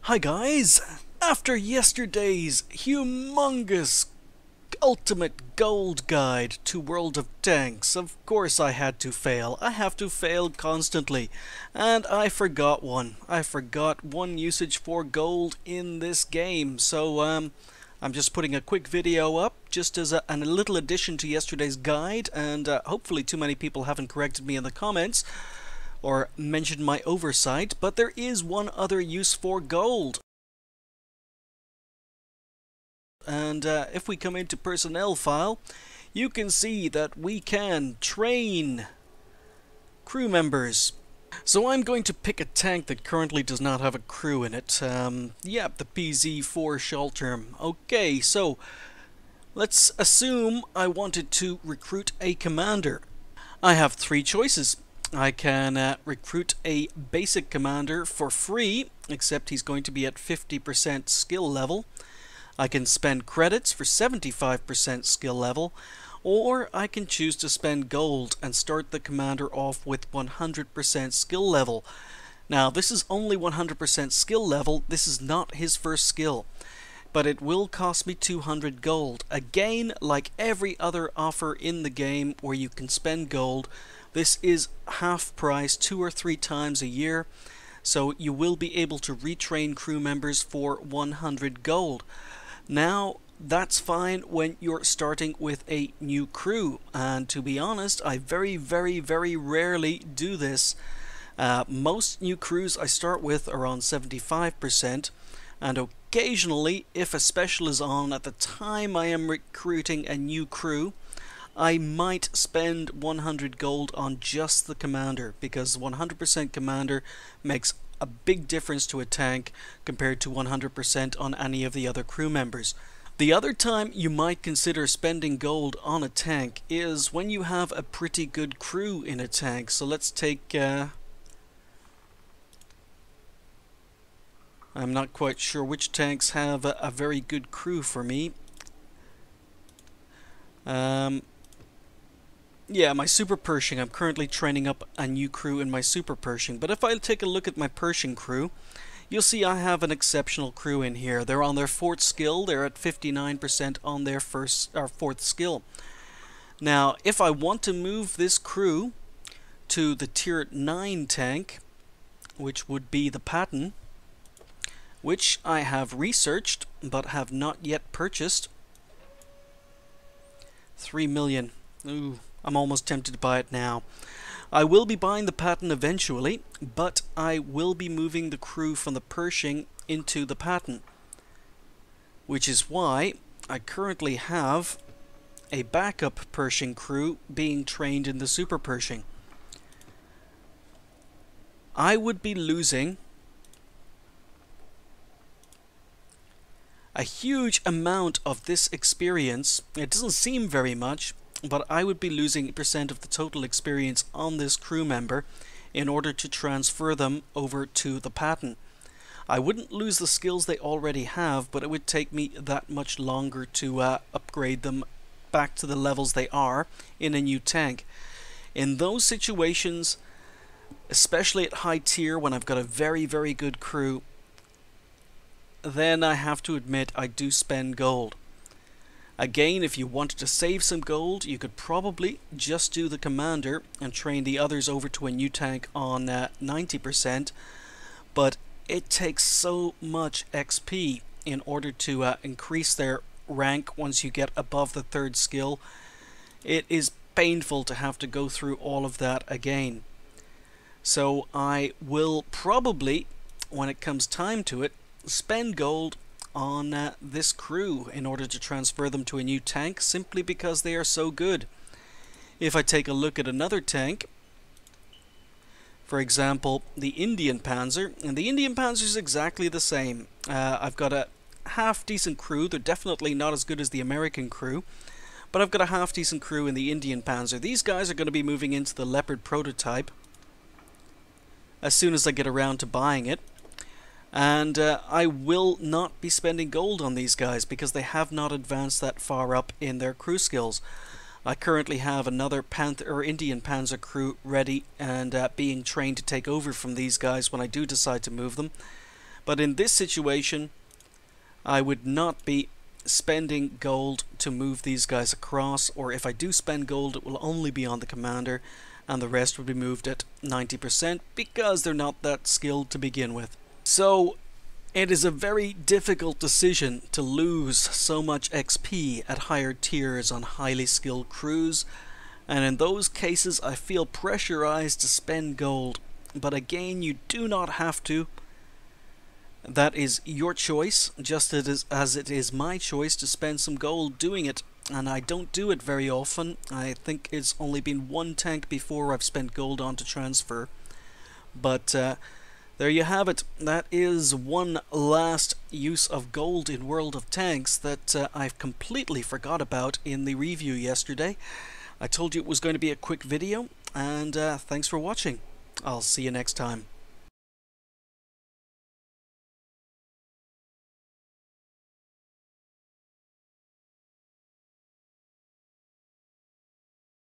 Hi guys! After yesterday's humongous ultimate gold guide to World of Tanks, of course I had to fail. I have to fail constantly. And I forgot one. I forgot one usage for gold in this game. So I'm just putting a quick video up just as a little addition to yesterday's guide, and hopefully too many people haven't corrected me in the comments or mentioned my oversight, but there is one other use for gold. And if we come into personnel file, you can see that we can train crew members. So I'm going to pick a tank that currently does not have a crew in it. Yeah, the PZ4 Shelterm. Okay, so let's assume I wanted to recruit a commander. I have three choices. I can recruit a basic commander for free, except he's going to be at 50% skill level. I can spend credits for 75% skill level, or I can choose to spend gold and start the commander off with 100% skill level. Now, this is only 100% skill level. This is not his first skill, but it will cost me 200 gold. Again, like every other offer in the game where you can spend gold, this is half price 2 or 3 times a year, so you will be able to retrain crew members for 100 gold. Now, that's fine when you're starting with a new crew, and to be honest, I very rarely do this. Most new crews I start with are on 75%, and occasionally, if a special is on at the time I am recruiting a new crew, I might spend 100 gold on just the commander, because 100% commander makes a big difference to a tank compared to 100% on any of the other crew members. The other time you might consider spending gold on a tank is when you have a pretty good crew in a tank. So let's take... I'm not quite sure which tanks have a very good crew for me. Yeah, my Super Pershing. I'm currently training up a new crew in my Super Pershing. But if I take a look at my Pershing crew, you'll see I have an exceptional crew in here. They're on their 4th skill. They're at 59% on their 4th skill. Now, if I want to move this crew to the Tier 9 tank, which would be the Patton, which I have researched but have not yet purchased. 3 million. Ooh, I'm almost tempted to buy it now. I will be buying the Patton eventually, but I will be moving the crew from the Pershing into the Patton, which is why I currently have a backup Pershing crew being trained in the Super Pershing. I would be losing a huge amount of this experience. It doesn't seem very much, but I would be losing % of the total experience on this crew member in order to transfer them over to the Patton. I wouldn't lose the skills they already have, but it would take me that much longer to upgrade them back to the levels they are in a new tank. In those situations, especially at high tier when I've got a very good crew, then I have to admit I do spend gold. Again, if you wanted to save some gold, you could probably just do the commander and train the others over to a new tank on 90%, but it takes so much XP in order to increase their rank once you get above the 3rd skill. It is painful to have to go through all of that again. So I will probably, when it comes time to it, spend gold on this crew in order to transfer them to a new tank, simply because they are so good. If I take a look at another tank, for example the Indian Panzer, and the Indian Panzer is exactly the same. I've got a half decent crew. They're definitely not as good as the American crew, but I've got a half decent crew in the Indian Panzer. These guys are going to be moving into the Leopard prototype as soon as I get around to buying it. And I will not be spending gold on these guys because they have not advanced that far up in their crew skills. I currently have another Indian Panzer crew ready and being trained to take over from these guys when I do decide to move them. But in this situation, I would not be spending gold to move these guys across, or if I do spend gold, it will only be on the commander, and the rest will be moved at 90% because they're not that skilled to begin with. So it is a very difficult decision to lose so much XP at higher tiers on highly skilled crews, and in those cases I feel pressurized to spend gold. But again, you do not have to. That is your choice, just as it is my choice to spend some gold doing it. And I don't do it very often. I think it's only been one tank before I've spent gold on to transfer. But there you have it. That is one last use of gold in World of Tanks that I've completely forgot about in the review yesterday. I told you it was going to be a quick video, and thanks for watching. I'll see you next time.